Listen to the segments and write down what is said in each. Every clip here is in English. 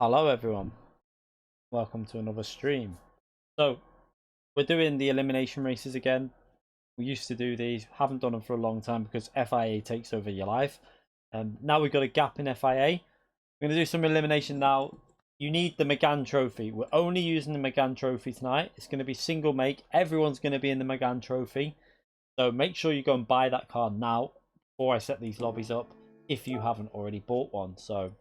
Hello everyone, welcome to another stream. So we're doing the elimination races again. We used to do these, haven't done them for a long time because FIA takes over your life. Now we've got a gap in FIA. We're going to do some elimination now. You need the Megane trophy. We're only using the Megane trophy tonight. It's going to be single make. Everyone's going to be in the Megane trophy. So make sure you go and buy that card now before I set these lobbies up if you haven't already bought one. So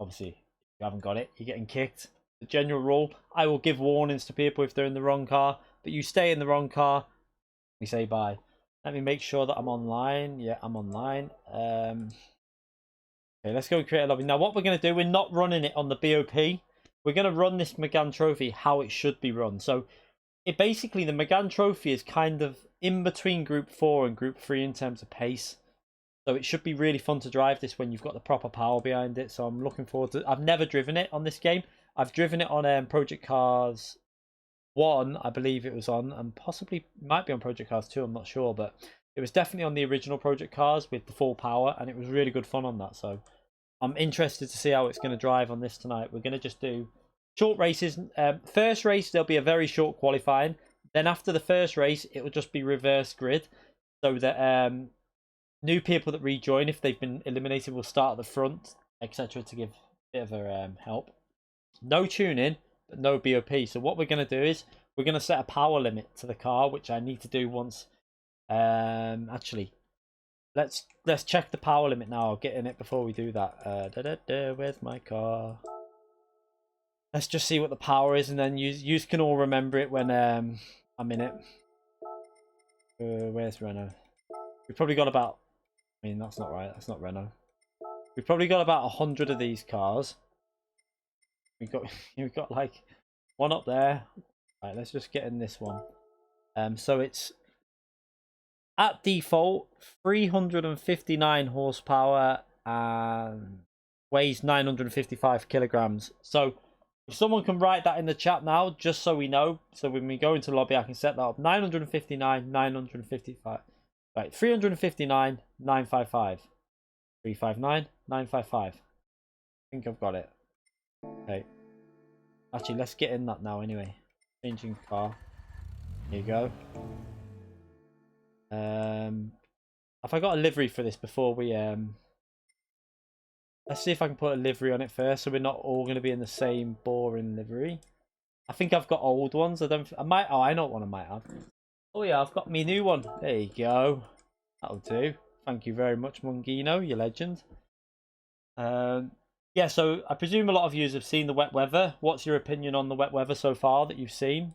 obviously, you haven't got it, you're getting kicked. The general rule, I will give warnings to people if they're in the wrong car, but you stay in the wrong car, we say bye. Let me make sure that I'm online. Yeah, I'm online. Okay, let's go and create a lobby. Now what we're going to do, we're not running it on the BOP. We're going to run this Megane trophy how it should be run. So it basically, the Megane trophy is kind of in between group 4 and group 3 in terms of pace. So it should be really fun to drive this when you've got the proper power behind it. So I'm looking forward to it. I've never driven it on this game. I've driven it on Project Cars 1, I believe it was on, and possibly might be on Project Cars 2, I'm not sure. But it was definitely on the original Project Cars with the full power, and it was really good fun on that. So I'm interested to see how it's going to drive on this tonight. We're going to just do short races. First race, there'll be a very short qualifying. Then after the first race, it will just be reverse grid. So that new people that rejoin, if they've been eliminated, will start at the front, etc. to give a bit of a help. No tuning, but no BOP. So what we're going to do is we're going to set a power limit to the car, which I need to do once. Actually, let's check the power limit now. I'll get in it before we do that. Where's my car? Let's just see what the power is, and then you can all remember it when I'm in it. Where's Renault? We've probably got about... I mean, that's not right. That's not Renault. We've probably got about 100 of these cars. We've got like one up there. Right, let's just get in this one. So it's at default 359 horsepower and weighs 955 kilograms. So if someone can write that in the chat now, just so we know, so when we go into lobby, I can set that up. 959, 955. Right, 359, 955. 359, 955. I think I've got it. Okay. Actually, let's get in that now anyway. Changing car. Here you go. Have I got a livery for this before we let's see if I can put a livery on it first, so we're not all going to be in the same boring livery. I think I've got old ones. I might. Oh, I know what one I might have. Oh yeah, I've got me new one. There you go. That'll do. Thank you very much, Mungino, you legend. Yeah, so I presume a lot of you have seen the wet weather. What's your opinion on the wet weather so far that you've seen?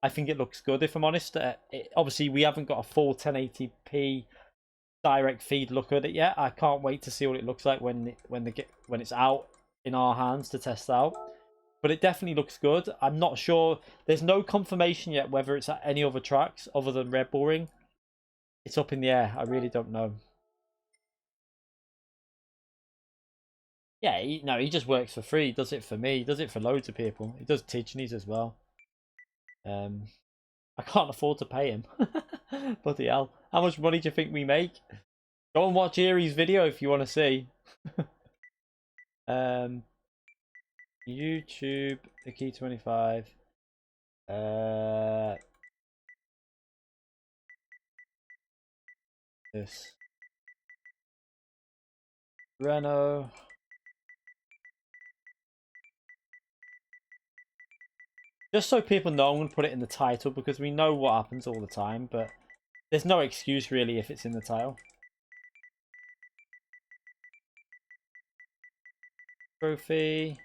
I think it looks good, if I'm honest. Obviously, we haven't got a full 1080p direct feed look at it yet. I can't wait to see what it looks like when it's out in our hands to test out. But it definitely looks good. I'm not sure. There's no confirmation yet whether it's at any other tracks other than Red Bull Ring. It's up in the air. I really don't know. Yeah, he just works for free. He does it for me. He does it for loads of people. He does Tidgeneys as well. I can't afford to pay him. Bloody hell. How much money do you think we make? Go and watch Erie's video if you want to see. YouTube, the key 25. This. Renault. Just so people know, I'm going to put it in the title because we know what happens all the time, but there's no excuse really if it's in the title. Trophy.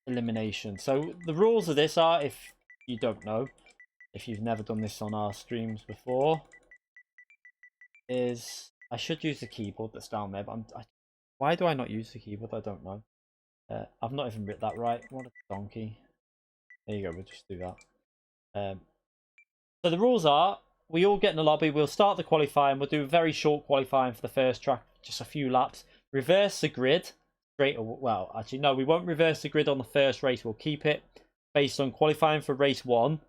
Elimination. So the rules of this are, if you don't know, if you've never done this on our streams before, is I should use the keyboard that's down there, but why do I not use the keyboard? I don't know. I've not even written that right. What a donkey. There you go, we'll just do that. So the rules are, we all get in the lobby, we'll start the qualifying, we'll do a very short qualifying for the first track, just a few laps. Reverse the grid. Well, actually, no, we won't reverse the grid on the first race, we'll keep it based on qualifying for race 1.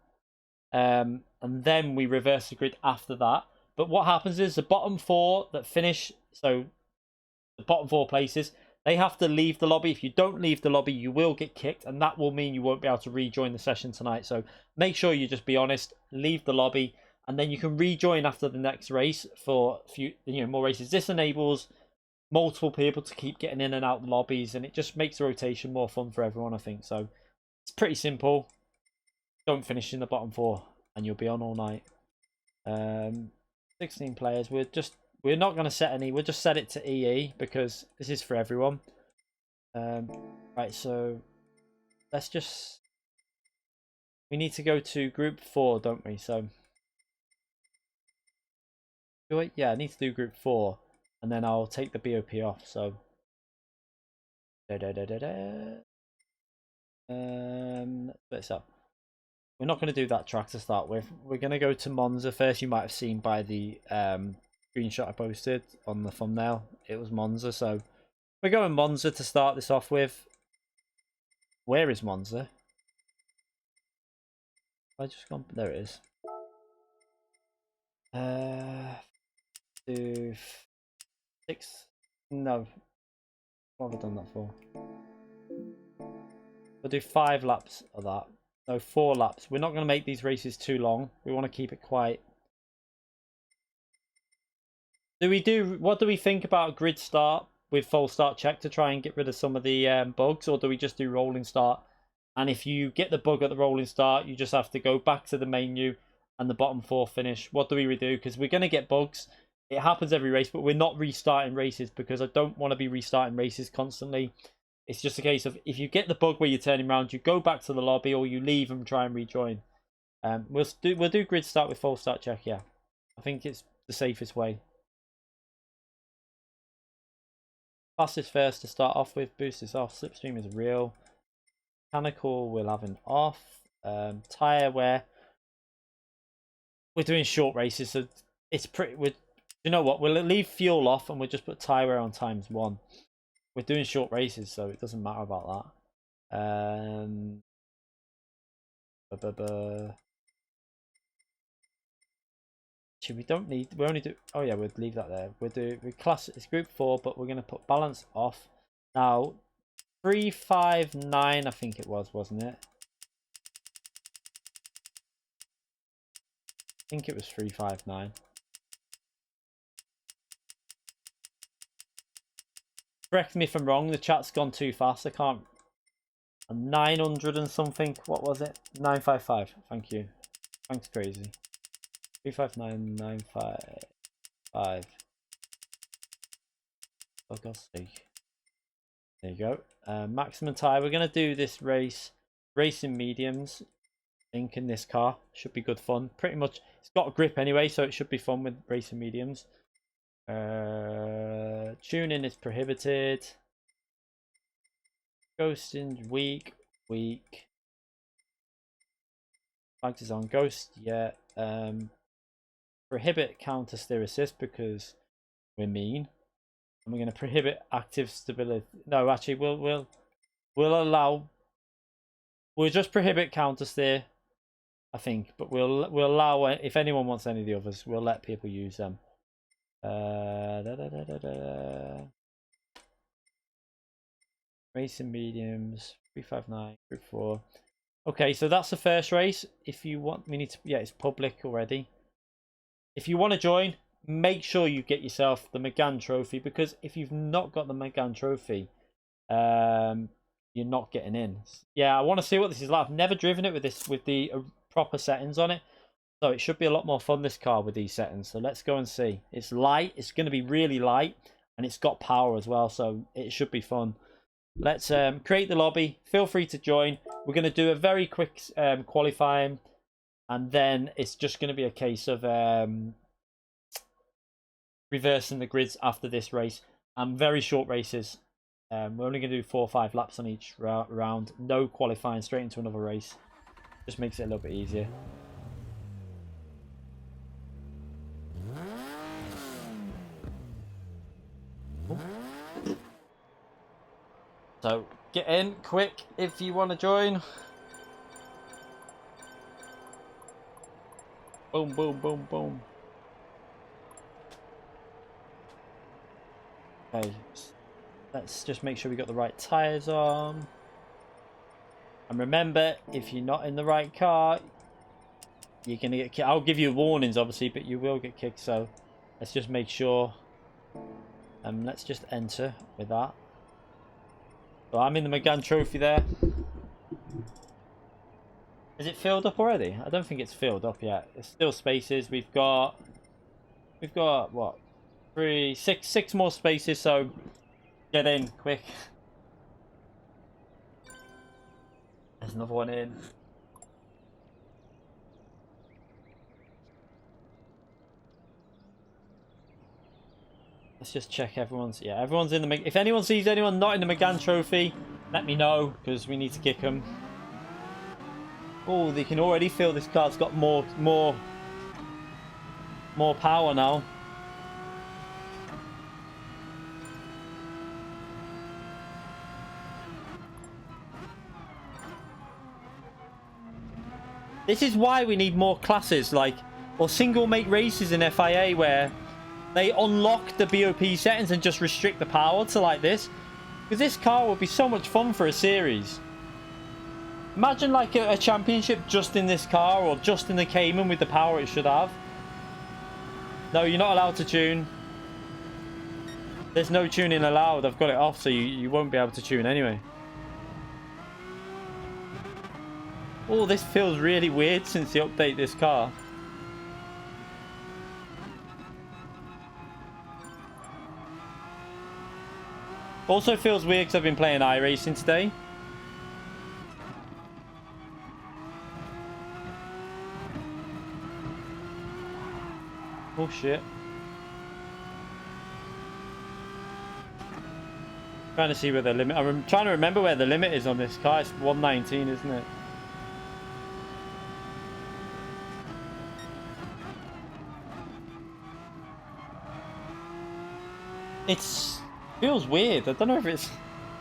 And then we reverse the grid after that. But what happens is the bottom 4 that finish, so the bottom 4 places, they have to leave the lobby. If you don't leave the lobby, you will get kicked, and that will mean you won't be able to rejoin the session tonight. So make sure you just be honest, leave the lobby, and then you can rejoin after the next race for more races. This enables multiple people to keep getting in and out the lobbies, and it just makes the rotation more fun for everyone, I think. So it's pretty simple. Don't finish in the bottom 4 and you'll be on all night. 16 players. We're not going to set any. We'll just set it to EE because this is for everyone. Right, so let's just... We need to go to group 4, don't we? So do it. Yeah, I need to do group 4, and then I'll take the BOP off. So let's up. We're not going to do that track to start with. We're going to go to Monza first. You might have seen by the screenshot I posted on the thumbnail. It was Monza, so we're going Monza to start this off with. Where is Monza? I just gone. There it is. Do 6. No. What have I done that for? We'll do 5 laps of that. No, 4 laps. We're not going to make these races too long. We want to keep it quite. What do we think about grid start with full start check to try and get rid of some of the bugs, or do we just do rolling start? And if you get the bug at the rolling start, you just have to go back to the menu and the bottom 4 finish. What do we redo? Because we're going to get bugs. It happens every race, but we're not restarting races because I don't want to be restarting races constantly. It's just a case of if you get the bug where you're turning around, you go back to the lobby or you leave and try and rejoin. We'll do grid start with false start check. Yeah, I think it's the safest way. Fastest first to start off with. Boost is off. Slipstream is real. Mechanical we'll have an off. Tire wear. We're doing short races, so it's pretty. You know what? We'll leave fuel off and we'll just put tire wear on ×1. We're doing short races, so it doesn't matter about that. Actually, we don't need. We only do. Oh yeah, we'd leave that there. We class it's group 4, but we're gonna put balance off. Now, 359, I think it was, wasn't it? I think it was 359. Correct me if I'm wrong. The chat's gone too fast. I can't. 900 and something. What was it? 955. Thank you. Thanks, crazy. 359955. For God's sake. There you go. Maximum tire. We're gonna do this racing mediums. I think in this car should be good fun. Pretty much, it's got a grip anyway, so it should be fun with racing mediums. Tuning is prohibited. Ghosting weak. Flags is on ghost. Yeah. Prohibit counter steer assist because we're mean. And we're going to prohibit active stability. No, actually, we'll allow. We'll just prohibit counter steer, I think, but we'll allow if anyone wants any of the others, we'll let people use them. Racing mediums 359 group 4. Okay, so that's the first race. If you want, we need to. Yeah, it's public already. If you want to join, make sure you get yourself the McGann trophy, because if you've not got the McGann trophy, you're not getting in. Yeah, I want to see what this is like. I've never driven it with the proper settings on it, so it should be a lot more fun, this car, with these settings. So let's go and see. It's light. It's going to be really light, and it's got power as well, so it should be fun. Let's create the lobby. Feel free to join. We're going to do a very quick qualifying, and then it's just going to be a case of reversing the grids after this race, and very short races. We're only going to do 4 or 5 laps on each round. No qualifying, straight into another race. Just makes it a little bit easier. So get in quick if you want to join. Boom, boom, boom, boom. Okay, let's just make sure we got the right tires on. And remember, if you're not in the right car, you're gonna get kicked. I'll give you warnings, obviously, but you will get kicked. So let's just make sure. Let's just enter with that. So I'm in the McGann trophy there. Is it filled up already? I don't think it's filled up yet. There's still spaces. We've got what? 6 more spaces, so get in quick. There's another one in. Let's just check everyone's. Yeah, everyone's in the. If anyone sees anyone not in the McGann trophy, let me know, because we need to kick them. Oh, they can already feel this car's got more power now. This is why we need more classes, like, or single make races in FIA where they unlock the BOP settings and just restrict the power to like this. Because this car would be so much fun for a series. Imagine like a championship just in this car, or just in the Cayman with the power it should have. No, you're not allowed to tune. There's no tuning allowed. I've got it off, so you won't be able to tune anyway. Oh, this feels really weird since they update this car. Also feels weird because I've been playing iRacing today. Oh shit. Trying to see where the limit... I'm trying to remember where the limit is on this car. It's 119, isn't it? It feels weird. I don't know if it's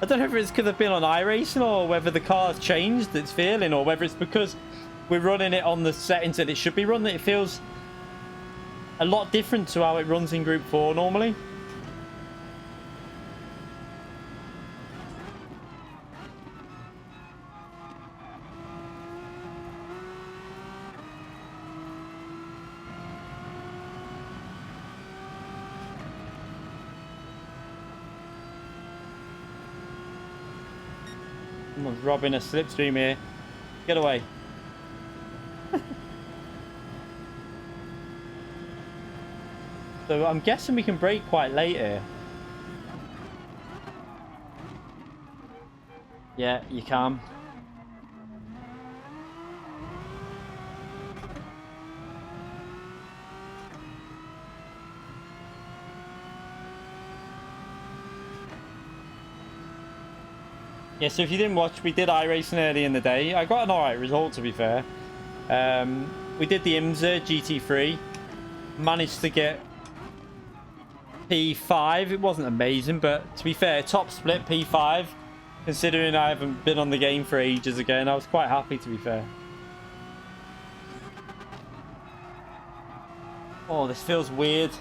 because I've been on iRacing or whether the car's changed its feeling or whether it's because we're running it on the settings that it should be run. It feels a lot different to how it runs in Group 4 normally. Someone's robbing a slipstream here. Get away. So I'm guessing we can brake quite late here. Yeah, you can. Yeah, so if you didn't watch, we did iRacing early in the day. I got an alright result, to be fair. We did the IMSA GT3. Managed to get P5. It wasn't amazing, but to be fair, top split P5. Considering I haven't been on the game for ages again, I was quite happy, to be fair. Oh, this feels weird.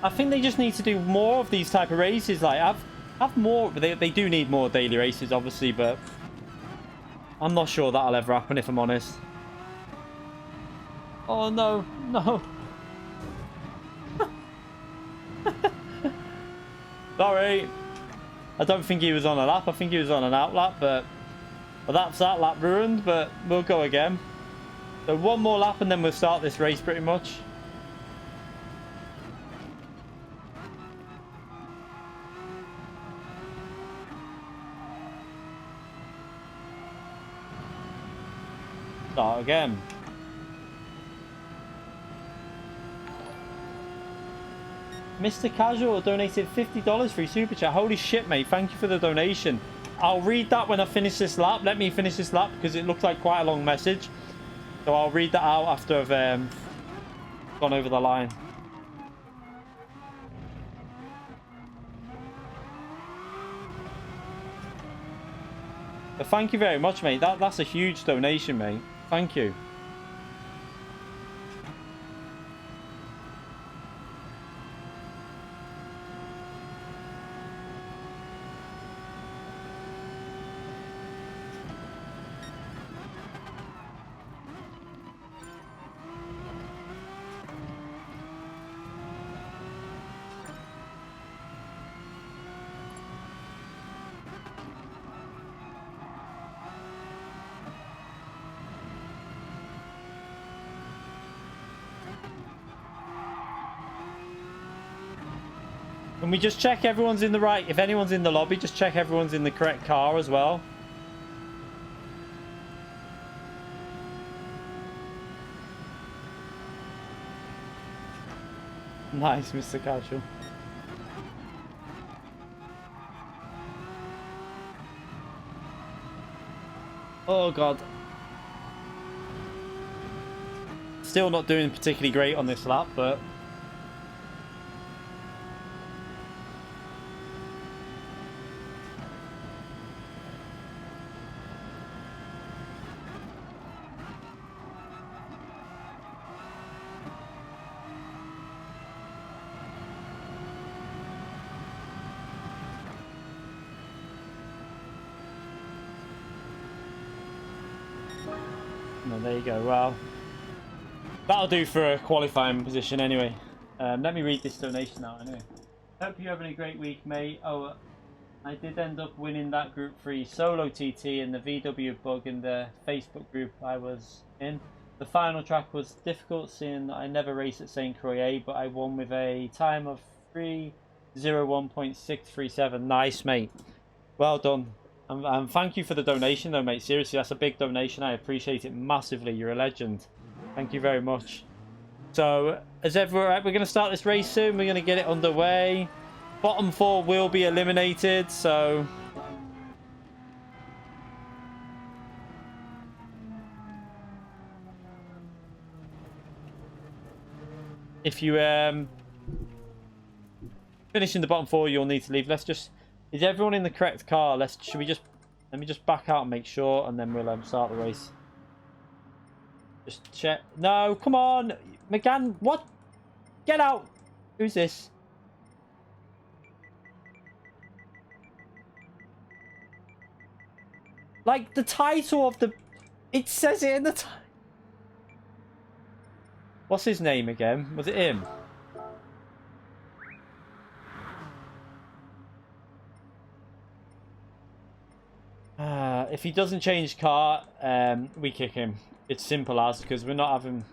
I think they just need to do more of these type of races. Like, have more. They do need more daily races, obviously, but I'm not sure that'll ever happen, if I'm honest. Oh no, no. Sorry. I don't think he was on a lap. I think he was on an out lap, but well, that's that lap ruined. But we'll go again. So one more lap, and then we'll start this race pretty much. Start again. Mr. Casual donated $50 for your super chat. Holy shit, mate. Thank you for the donation. I'll read that when I finish this lap. Let me finish this lap because it looks like quite a long message. So I'll read that out after I've gone over the line. But thank you very much, mate. That's a huge donation, mate. Thank you. Can we just check everyone's in the right? If anyone's in the lobby, just check everyone's in the correct car as well. Nice, Mr. Casual. Oh, God. Still not doing particularly great on this lap, but... No, there you go. Well, that'll do for a qualifying position anyway. Let me read this donation out anyway. Hope you're having a great week, mate. Oh, I did end up winning that Group 3 solo TT in the VW bug in the Facebook group I was in. The final track was difficult, seeing that I never raced at St. Croix, but I won with a time of 3:01.637. Nice, mate. Well done. And thank you for the donation, though, mate. Seriously, that's a big donation. I appreciate it massively. You're a legend. Thank you very much. So, as ever, we're going to start this race soon. We're going to get it underway. Bottom 4 will be eliminated, so... If you finish in the bottom 4, you'll need to leave. Let's just... Is everyone in the correct car? Let me just back out and make sure, and then we'll start the race. Just check. No, come on! McGann, what? Get out! Who's this? Like, the title of the... It says it in the title. What's his name again? Was it him? If he doesn't change car, we kick him. It's simple as, because we're not having...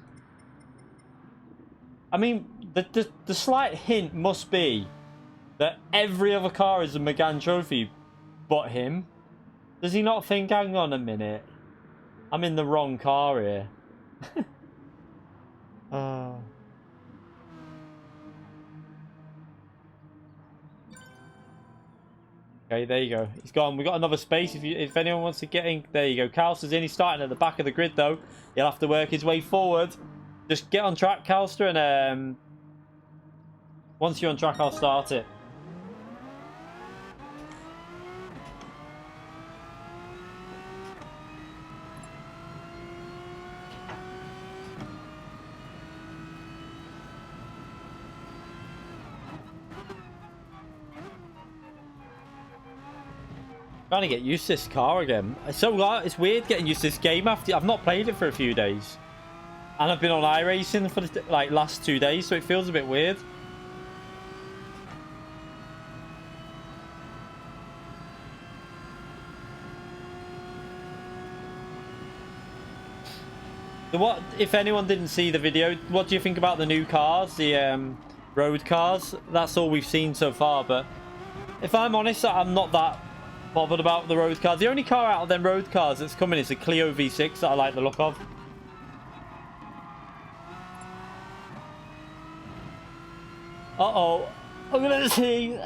I mean, the slight hint must be that every other car is a McGann trophy but him. Does he not think, hang on a minute, I'm in the wrong car here? Okay, there you go. He's gone. We've got another space. If anyone wants to get in, there you go. Calster's in. He's starting at the back of the grid, though. He'll have to work his way forward. Just get on track, Calster, and once you're on track, I'll start it. Trying to get used to this car again. It's weird getting used to this game after I've not played it for a few days, and I've been on iRacing for the last 2 days, so it feels a bit weird. What if anyone didn't see the video? What do you think about the new cars, the road cars? That's all we've seen so far. But if I'm honest, I'm not that bothered about the road cars. The only car out of them road cars that's coming is a Clio V6 that I like the look of. Uh-oh. I'm gonna see.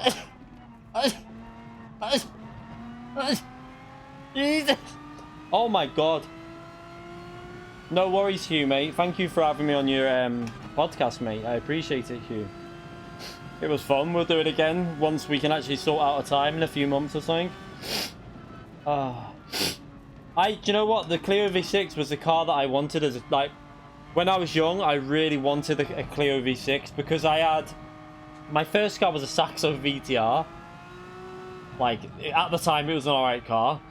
Jesus. Oh my god. No worries, Hugh, mate. Thank you for having me on your podcast, mate. I appreciate it, Hugh. It was fun. We'll do it again once we can actually sort out a time in a few months or something. Do you know what? The Clio V6 was the car that I wanted as when I was young. I really wanted a Clio V6 because my first car was a Saxo VTR. At the time, it was an alright car.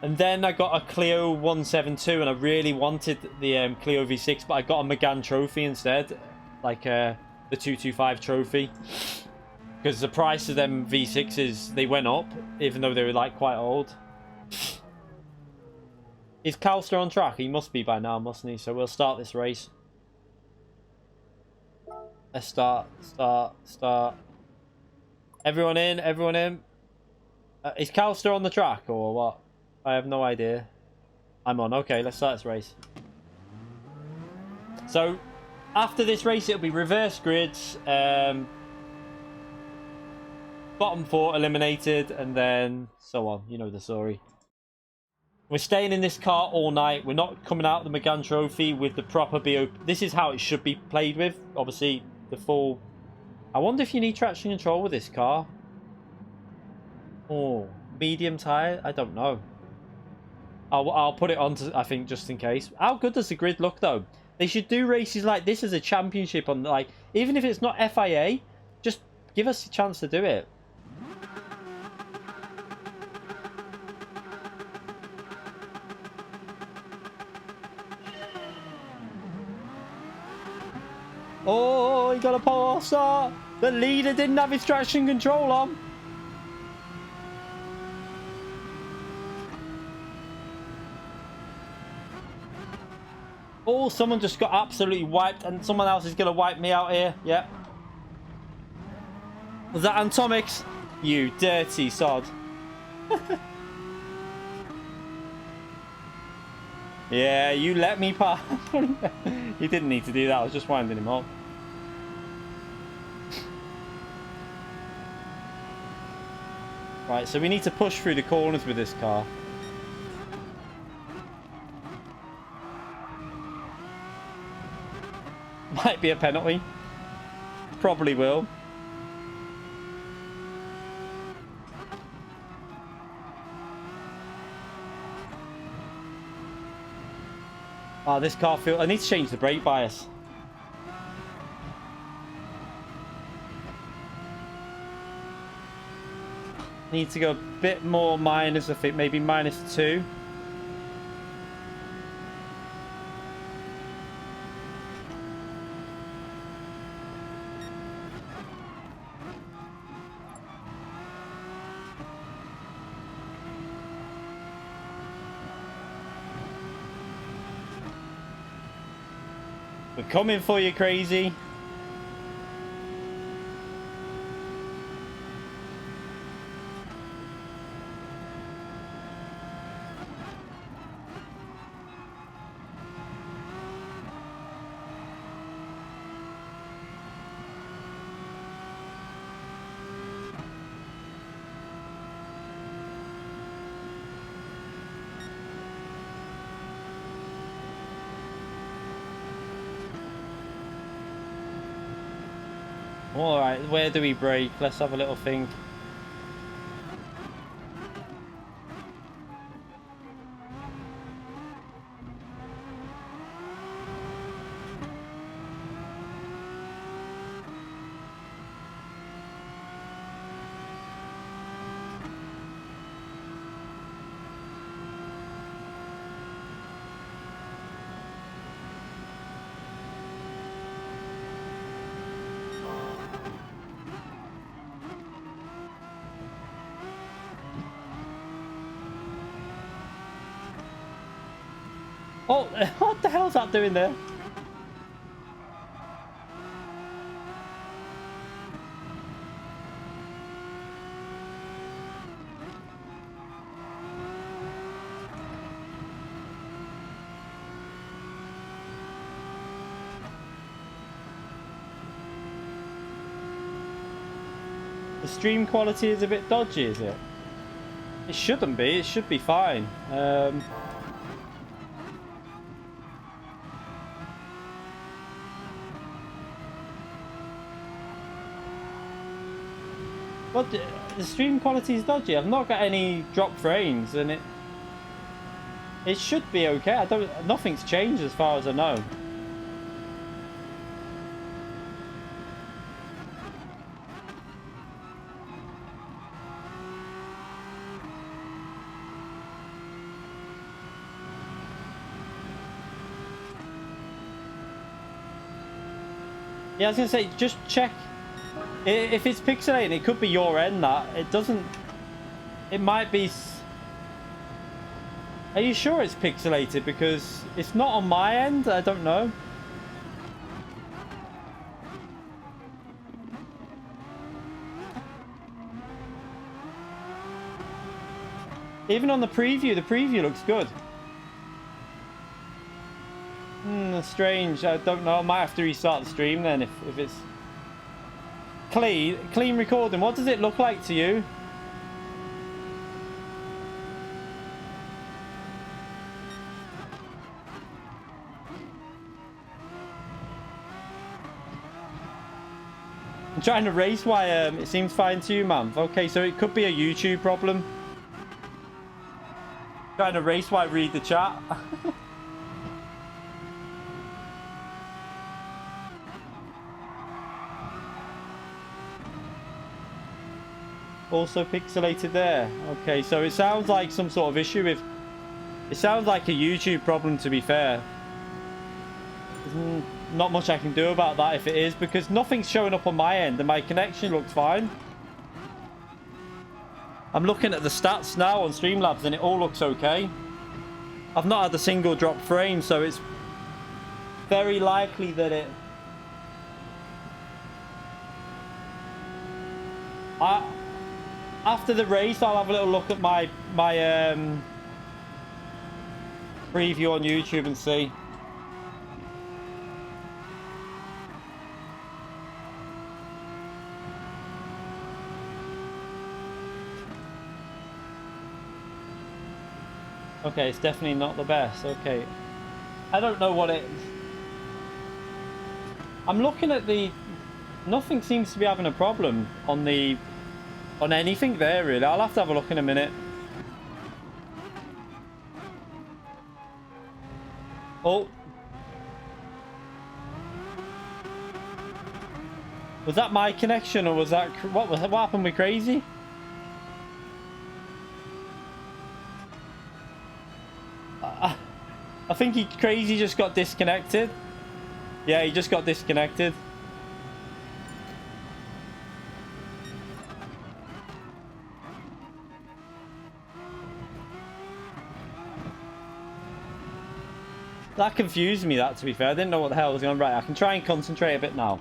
And then I got a Clio 172, and I really wanted the Clio V6, but I got a McGann trophy instead, the 225 trophy. Because the price of them V6s, they went up, even though they were quite old. Is Calster on track? He must be by now, mustn't he? So we'll start this race. Let's start. Everyone in, everyone in. Is Calster on the track or what? I have no idea. I'm on. Okay, let's start this race. So, after this race, it'll be reverse grids. Bottom 4 eliminated, and then so on. You know the story. We're staying in this car all night. We're not coming out of the McGann Trophy with the proper BO. This is how it should be played with. Obviously, the full... I wonder if you need traction control with this car. Oh, medium tyre? I don't know. I'll put it on, I think, just in case. How good does the grid look, though? They should do races like this as a championship on, even if it's not FIA, just give us a chance to do it. Oh, he got a pole start. The leader didn't have his traction control on. Oh, someone just got absolutely wiped, and someone else is going to wipe me out here. Yep. Was that Atomics? You dirty sod. Yeah, you let me pass. You didn't need to do that. I was just winding him up. Right, so we need to push through the corners with this car. Might be a penalty. Probably will. Oh, this car feels... I need to change the brake bias. Need to go a bit more minus, I think. Maybe -2. We're coming for you, crazy. Alright, where do we brake? Let's have a little think. Oh, what the hell's that doing there? The stream quality is a bit dodgy, is it? It shouldn't be. It should be fine. But the stream quality is dodgy. I've not got any drop frames, and it should be okay. Nothing's changed as far as I know. Yeah, I was gonna say, just check. If it's pixelated, it could be your end that. It doesn't... It might be... Are you sure it's pixelated? Because it's not on my end. I don't know. Even on the preview looks good. Strange. I don't know. I might have to restart the stream then if it's... Clean recording. What does it look like to you? I'm trying to race why it seems fine to you, man. Okay, so it could be a YouTube problem. Trying to race why read the chat. Also pixelated there. Okay, so it sounds like some sort of issue with... It sounds like a YouTube problem, to be fair. not much I can do about that if it is, because nothing's showing up on my end and my connection looks fine. I'm looking at the stats now on Streamlabs and it all looks okay. I've not had a single drop frame, so it's very likely that it... After the race, I'll have a little look at my preview on YouTube and see. Okay, it's definitely not the best. Okay. I don't know what it... I'm looking at the... Nothing seems to be having a problem on the... On anything there, really. I'll have to have a look in a minute. Oh. Was that my connection or was that... What happened with Crazy? I think Crazy just got disconnected. Yeah, he just got disconnected. That confused me, that, to be fair. I didn't know what the hell was going on. Right, I can try and concentrate a bit now.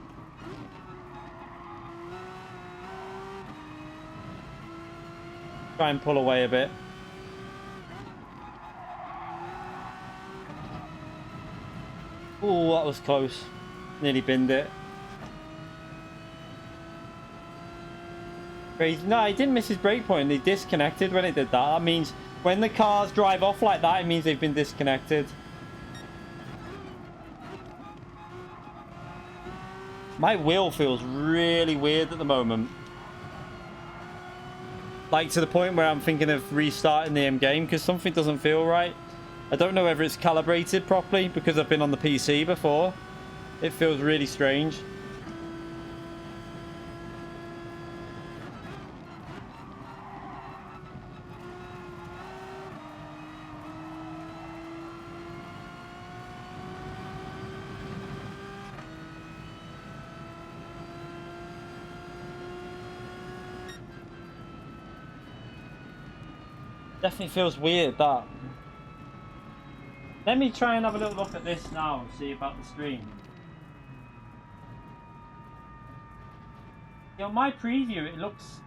Try and pull away a bit. Oh, that was close. Nearly binned it. Crazy. No, he didn't miss his breakpoint. He disconnected when it did that. That means when the cars drive off like that, it means they've been disconnected. My wheel feels really weird at the moment. Like to the point where I'm thinking of restarting the game because something doesn't feel right. I don't know whether it's calibrated properly because I've been on the PC before. It feels really strange. Definitely feels weird, that. Let me try and have a little look at this now and see about the stream. You know, my preview, it looks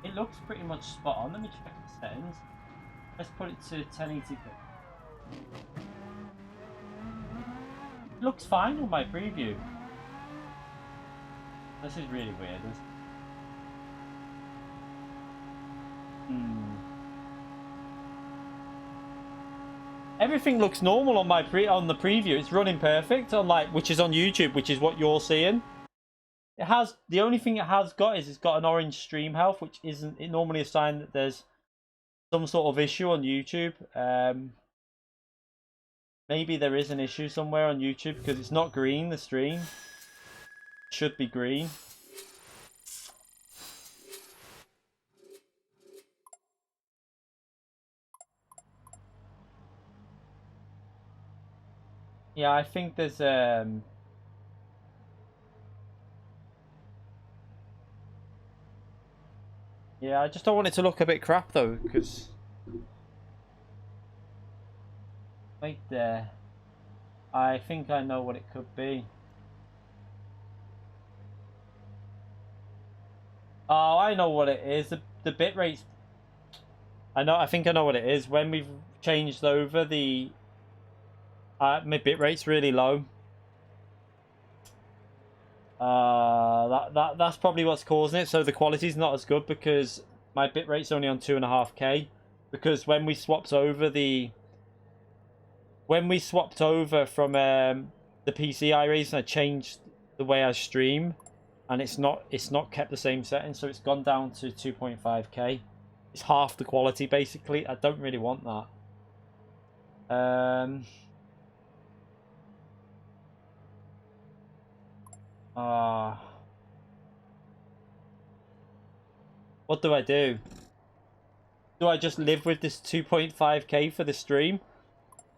pretty much spot on. Let me check the settings. Let's put it to 1080p. It looks fine on my preview. This is really weird. Everything looks normal on my on the preview. It's running perfect on which is on YouTube, which is what you're seeing. It has the only thing it has got is it's got an orange stream health, which isn't normally a sign that there's some sort of issue on YouTube. Maybe there is an issue somewhere on YouTube because it's not green. The stream it should be green. Yeah, I think there's yeah, I just don't want it to look a bit crap though, because wait there. I think I know what it could be. Oh, I know what it is. The bit rate's I think I know what it is. When we've changed over the my bit rate's really low. That's probably what's causing it. So the quality's not as good because my bit rate's only on 2.5K. Because when we swapped over from the PC iRays, and I changed the way I stream, and it's not kept the same setting, so it's gone down to 2.5K. It's half the quality basically. I don't really want that. What do I do? Do I just live with this 2.5K for the stream?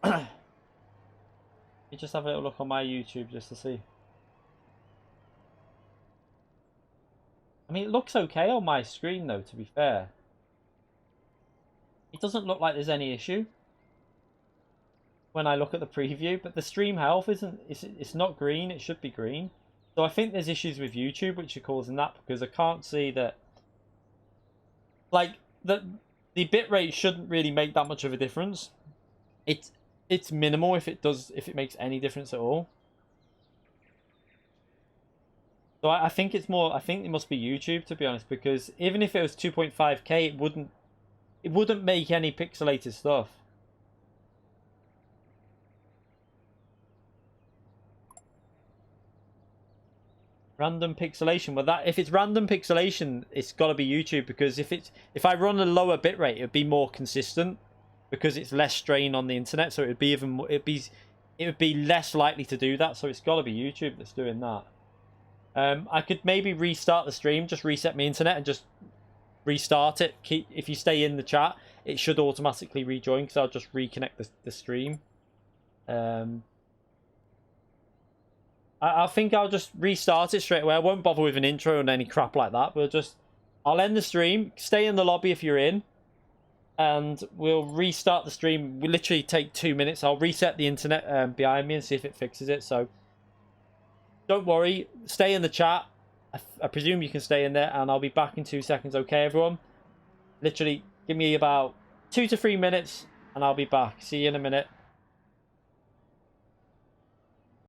You just have a little look on my YouTube just to see. I mean, it looks okay on my screen, though, to be fair. It doesn't look like there's any issue when I look at the preview, but the stream health it's not green. It should be green. So I think there's issues with YouTube which are causing that, because I can't see that, like, the bitrate shouldn't really make that much of a difference. It's minimal if it makes any difference at all. So I think it's more. I think it must be YouTube, to be honest, because even if it was 2.5K, it wouldn't make any pixelated stuff. Random pixelation. Well, if it's random pixelation, it's got to be YouTube, because if I run a lower bitrate, it'd be more consistent, because it's less strain on the internet. So it would be less likely to do that. So it's got to be YouTube that's doing that. I could maybe restart the stream, just reset my internet and just restart it. If you stay in the chat, it should automatically rejoin, because I'll just reconnect the stream. I think I'll just restart it straight away. I won't bother with an intro and any crap like that. I'll end the stream, stay in the lobby if you're in, and we'll restart the stream. We'll literally take 2 minutes. I'll reset the internet behind me and see if it fixes it. So don't worry, stay in the chat. I presume you can stay in there, and I'll be back in 2 seconds. Okay, everyone? Literally, give me about 2 to 3 minutes, and I'll be back. See you in a minute.